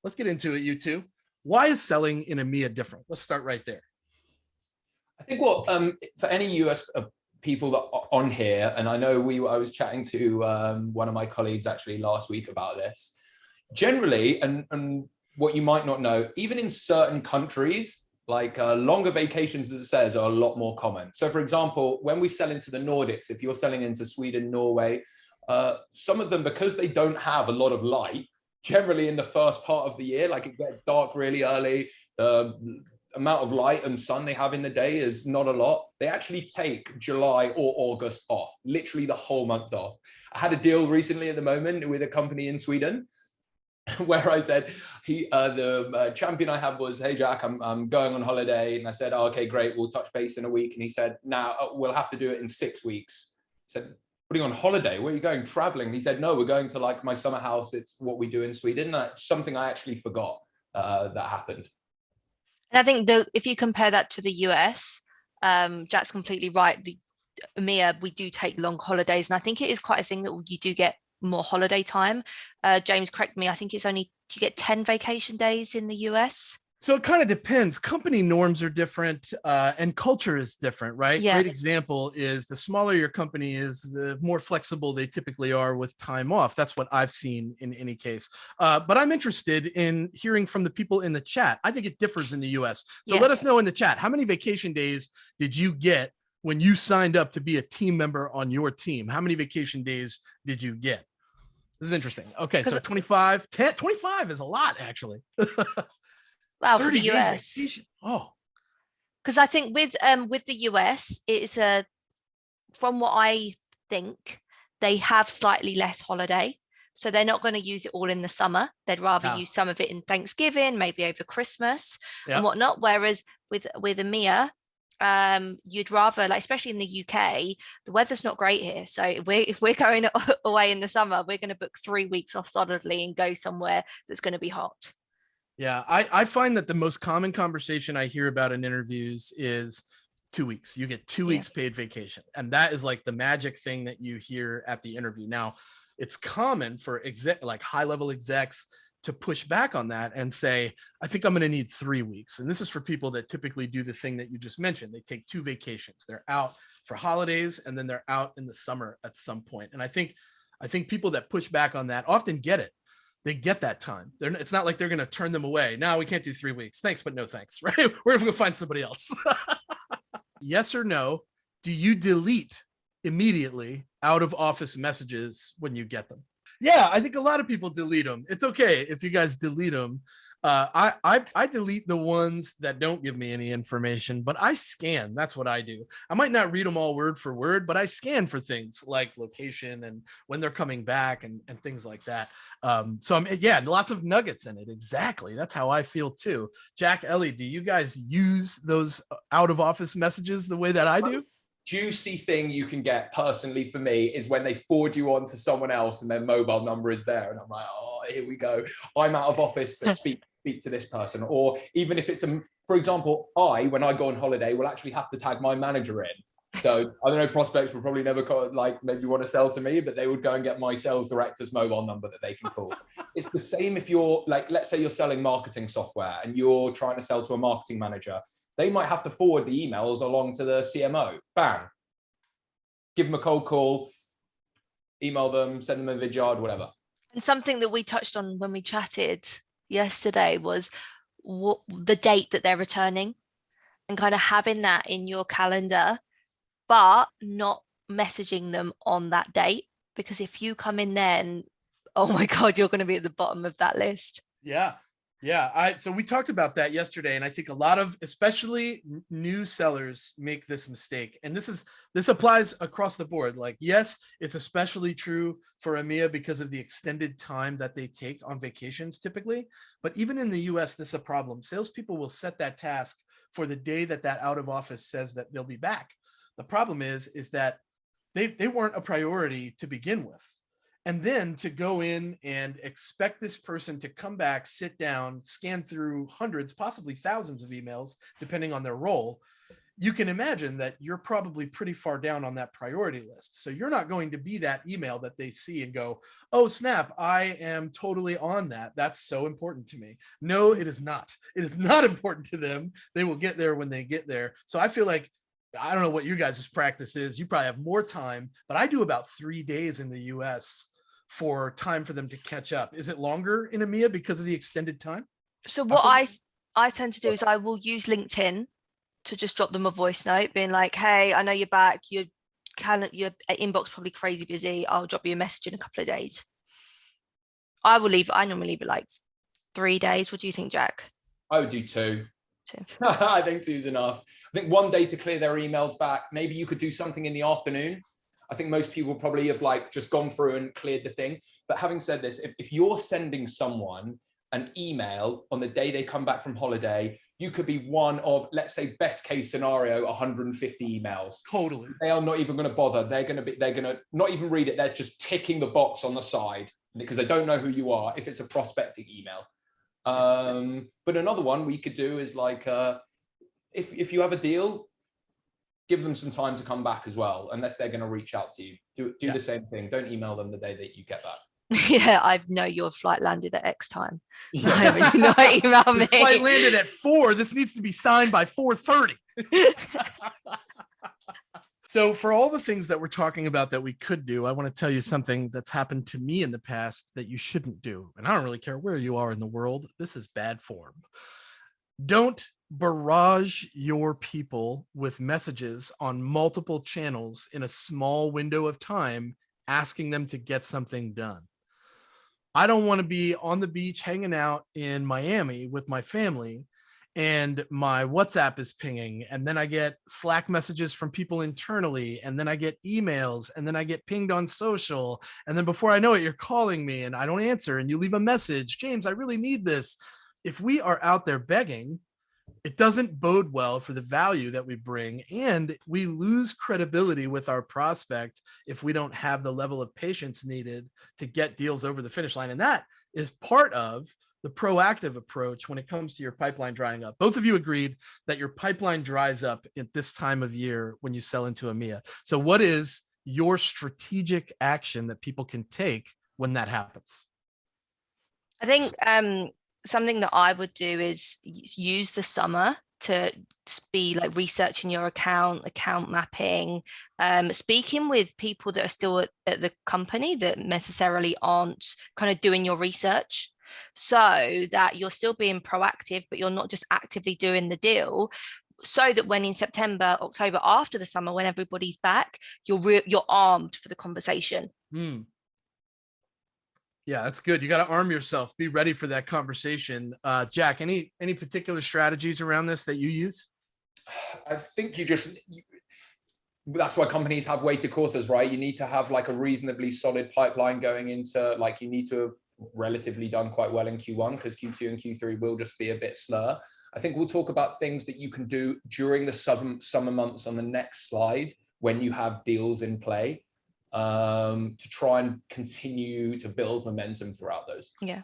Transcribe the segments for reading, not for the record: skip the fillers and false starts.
let's get into it, you two. Why is selling in EMEA different? Let's start right there. I think for any US people that are on here, and I know I was chatting to one of my colleagues actually last week about this. Generally, and what you might not know, even in certain countries, like longer vacations, as it says, are a lot more common. So, for example, when we sell into the Nordics, if you're selling into Sweden, Norway, some of them, because they don't have a lot of light, generally in the first part of the year, like it gets dark really early, the amount of light and sun they have in the day is not a lot. They actually take July or August off, literally the whole month off. I had a deal recently at the moment with a company in Sweden where I said, the champion I had was, hey, Jack, I'm going on holiday. And I said, oh, okay, great. We'll touch base in a week. And he said, now we'll have to do it in 6 weeks. I said, what are you on holiday? Where are you going? Traveling? And he said, no, we're going to like my summer house. It's what we do in Sweden. And that's something I actually forgot that happened. And I think if you compare that to the US, Jack's completely right. The EMEA, we do take long holidays. And I think it is quite a thing that you do get more holiday time. James, correct me, I think it's only, you get 10 vacation days in the US. So it kind of depends. Company norms are different and culture is different, right? Yeah. Great example is the smaller your company is, the more flexible they typically are with time off. That's what I've seen in any case. But I'm interested in hearing from the people in the chat. I think it differs in the US. So let us know in the chat, how many vacation days did you get when you signed up to be a team member on your team? How many vacation days did you get? This is interesting. Okay, so 25 is a lot, actually. Wow, for the US. Oh, because I think with the US, it's from what I think, they have slightly less holiday, so they're not going to use it all in the summer. They'd rather use some of it in Thanksgiving, maybe over Christmas and whatnot. Whereas with EMEA, you'd rather, like, especially in the UK, the weather's not great here. So if we're going away in the summer, we're going to book 3 weeks off solidly and go somewhere that's going to be hot. Yeah, I find that the most common conversation I hear about in interviews is 2 weeks. You get 2 weeks paid vacation. And that is like the magic thing that you hear at the interview. Now, it's common for like high-level execs to push back on that and say, I think I'm going to need 3 weeks. And this is for people that typically do the thing that you just mentioned. They take 2 vacations. They're out for holidays and then they're out in the summer at some point. And I think people that push back on that often get it. They get that time. It's not like they're going to turn them away. No, we can't do 3 weeks. Thanks, but no thanks, right? We're going to find somebody else. Yes or no, do you delete immediately out of office messages when you get them? Yeah, I think a lot of people delete them. It's okay if you guys delete them. I delete the ones that don't give me any information, but I scan. That's what I do. I might not read them all word for word, but I scan for things like location and when they're coming back and things like that. So lots of nuggets in it. Exactly. That's how I feel too. Jack, Ellie, do you guys use those out of office messages the way that I do? Juicy thing you can get personally for me is when they forward you on to someone else and their mobile number is there. And I'm like, oh, here we go. I'm out of office, but speak to this person. Or even if it's for example, when I go on holiday, will actually have to tag my manager in. So I don't know, prospects will probably never maybe want to sell to me, but they would go and get my sales director's mobile number that they can call. It's the same if you're like, let's say you're selling marketing software and you're trying to sell to a marketing manager. They might have to forward the emails along to the CMO. Bang. Give them a cold call, email them, send them a vidyard, whatever. And something that we touched on when we chatted yesterday was the date that they're returning and kind of having that in your calendar, but not messaging them on that date. Because if you come in then, oh my God, you're going to be at the bottom of that list. Yeah. Yeah, so we talked about that yesterday, and I think a lot of, especially new sellers, make this mistake. And this applies across the board. Like, yes, it's especially true for EMEA because of the extended time that they take on vacations typically. But even in the US, this is a problem. Salespeople will set that task for the day that out of office says that they'll be back. The problem is that they weren't a priority to begin with. And then to go in and expect this person to come back, sit down, scan through hundreds, possibly thousands of emails, depending on their role, you can imagine that you're probably pretty far down on that priority list. So you're not going to be that email that they see and go, oh, snap, I am totally on that. That's so important to me. No, it is not. It is not important to them. They will get there when they get there. So I feel like, I don't know what you guys' practice is. You probably have more time, but I do about 3 days in the US for time for them to catch up. Is it longer in EMEA because of the extended time? So what I tend to do is I will use LinkedIn to just drop them a voice note being like, hey, I know you're back. Your inbox probably crazy busy. I'll drop you a message in a couple of days. I normally leave it like 3 days. What do you think, Jack? I would do 2. I think 2's enough. I think 1 day to clear their emails back. Maybe you could do something in the afternoon. I think most people probably have like just gone through and cleared the thing. But having said this, if you're sending someone an email on the day they come back from holiday, you could be one of, let's say, best case scenario, 150 emails. Totally. They are not even going to bother. They're going to not even read it. They're just ticking the box on the side because they don't know who you are if it's a prospecting email. But another one we could do is like, if you have a deal, give them some time to come back as well, unless they're going to reach out to you. Do the same thing. Don't email them the day that you get back. Yeah, I know your flight landed at X time. Yeah. Not email me. Flight landed at 4. This needs to be signed by 4:30. So for all the things that we're talking about that we could do, I want to tell you something that's happened to me in the past that you shouldn't do. And I don't really care where you are in the world. This is bad form. Don't barrage your people with messages on multiple channels in a small window of time, asking them to get something done. I don't want to be on the beach hanging out in Miami with my family and my WhatsApp is pinging, and then I get Slack messages from people internally, and then I get emails, and then I get pinged on social, and then before I know it, you're calling me and I don't answer, and you leave a message, James, I really need this. If we are out there begging, it doesn't bode well for the value that we bring, and we lose credibility with our prospect if we don't have the level of patience needed to get deals over the finish line. And that is part of the proactive approach when it comes to your pipeline drying up. Both of you agreed that your pipeline dries up at this time of year when you sell into EMEA. So what is your strategic action that people can take when that happens? I think something that I would do is use the summer to be like researching your account mapping, speaking with people that are still at the company that necessarily aren't kind of doing your research, so that you're still being proactive, but you're not just actively doing the deal, so that when in September, October, after the summer, when everybody's back, you're armed for the conversation. Yeah, that's good. You got to arm yourself. Be ready for that conversation. Jack, any particular strategies around this that you use? I think that's why companies have weighted quarters, right? You need to have like a reasonably solid pipeline going into, like, you need to have relatively done quite well in Q1, because Q2 and Q3 will just be a bit slower. I think we'll talk about things that you can do during the summer months on the next slide when you have deals in play, to try and continue to build momentum throughout those. Yeah.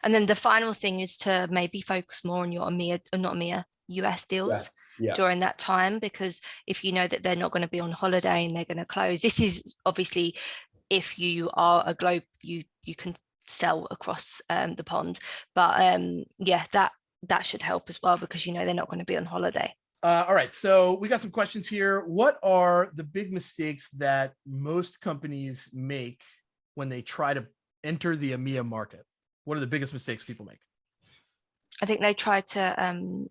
And then the final thing is to maybe focus more on your US deals during that time, because if you know that they're not going to be on holiday and they're going to close, this is obviously if you are a globe, you can sell across the pond, but yeah, that should help as well, because you know they're not going to be on holiday. All right, so we got some questions here. What are the big mistakes that most companies make when they try to enter the EMEA market? What are the biggest mistakes people make? I think they try to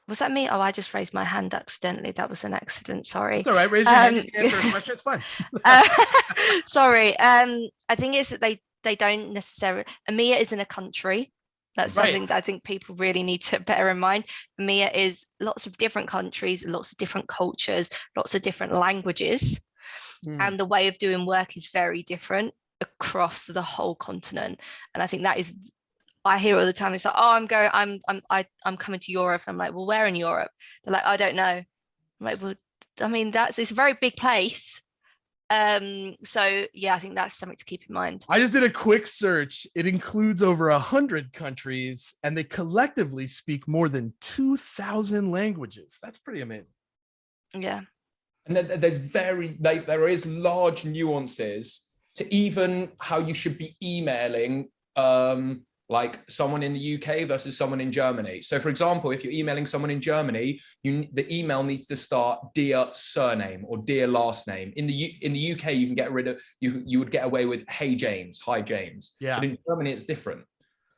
was that me? Oh, I just raised my hand accidentally. That was an accident. Sorry. It's all right. Raise your hand. You can answer a question. It's fine. Sorry. I think it's that they don't necessarily. EMEA isn't a country. That's something that I think people really need to bear in mind. EMEA is lots of different countries, lots of different cultures, lots of different languages, and the way of doing work is very different across the whole continent. And I think that is, I hear all the time, it's like, oh, I'm coming to Europe. I'm like, well, where in Europe? They're like, I don't know. I'm like, well, I mean, it's a very big place. So yeah, I think that's something to keep in mind. I just did a quick search. It includes over 100 countries, and they collectively speak more than 2,000 languages. That's pretty amazing. Yeah. And there is large nuances to even how you should be emailing like someone in the UK versus someone in Germany. So for example, if you're emailing someone in Germany, the email needs to start dear surname or dear last name. In the UK, you can get rid of, you would get away with hey James, hi James. Yeah. But in Germany, it's different.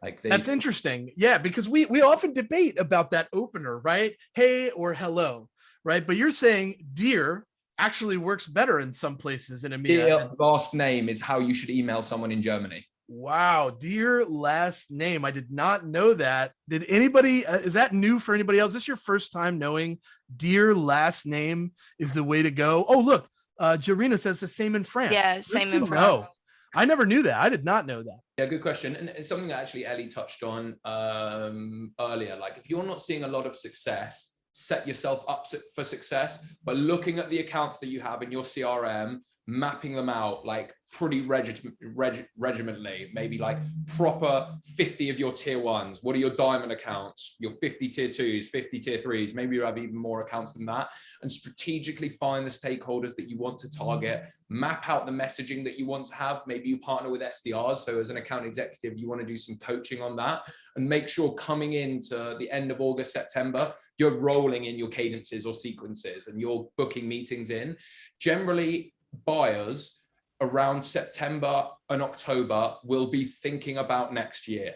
Like that's interesting. Yeah, because we often debate about that opener, right? Hey or hello, right? But you're saying dear actually works better in some places in EMEA. Dear last name is how you should email someone in Germany. Wow, dear last name. I did not know that. Did anybody, is that new for anybody else? Is this your first time knowing dear last name is the way to go? Oh, look, Jarina says the same in France. Yeah, same in France. I never knew that. I did not know that. Yeah, good question. And it's something that actually Ellie touched on earlier. Like if you're not seeing a lot of success, set yourself up for success by looking at the accounts that you have in your CRM, mapping them out like pretty regimentally, maybe like proper 50 of your tier ones. What are your diamond accounts? Your 50 tier twos, 50 tier threes, maybe you have even more accounts than that, and strategically find the stakeholders that you want to target, map out the messaging that you want to have. Maybe you partner with SDRs. So as an account executive, you want to do some coaching on that, and make sure coming into the end of August, September, you're rolling in your cadences or sequences and you're booking meetings in. Generally, buyers around September and October will be thinking about next year,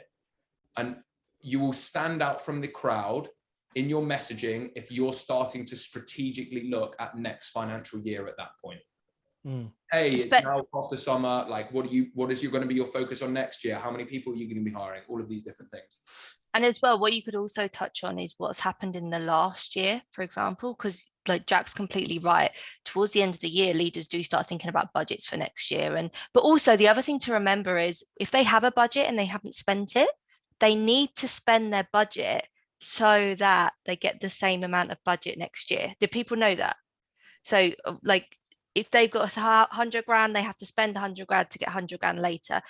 and you will stand out from the crowd in your messaging if you're starting to strategically look at next financial year at that point. Hey, it's now after summer, like what is going to be your focus on next year? How many people are you going to be hiring? All of these different things. And as well, what you could also touch on is what's happened in the last year, for example, because like Jack's completely right. Towards the end of the year, leaders do start thinking about budgets for next year. But also the other thing to remember is if they have a budget and they haven't spent it, they need to spend their budget so that they get the same amount of budget next year. Do people know that? So like if they've got 100 grand, they have to spend 100 grand to get 100 grand later.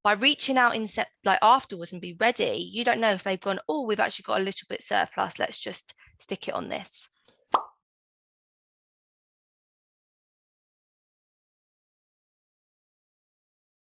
By reaching out in like afterwards and be ready, you don't know if they've gone, oh, we've actually got a little bit surplus, let's just stick it on this.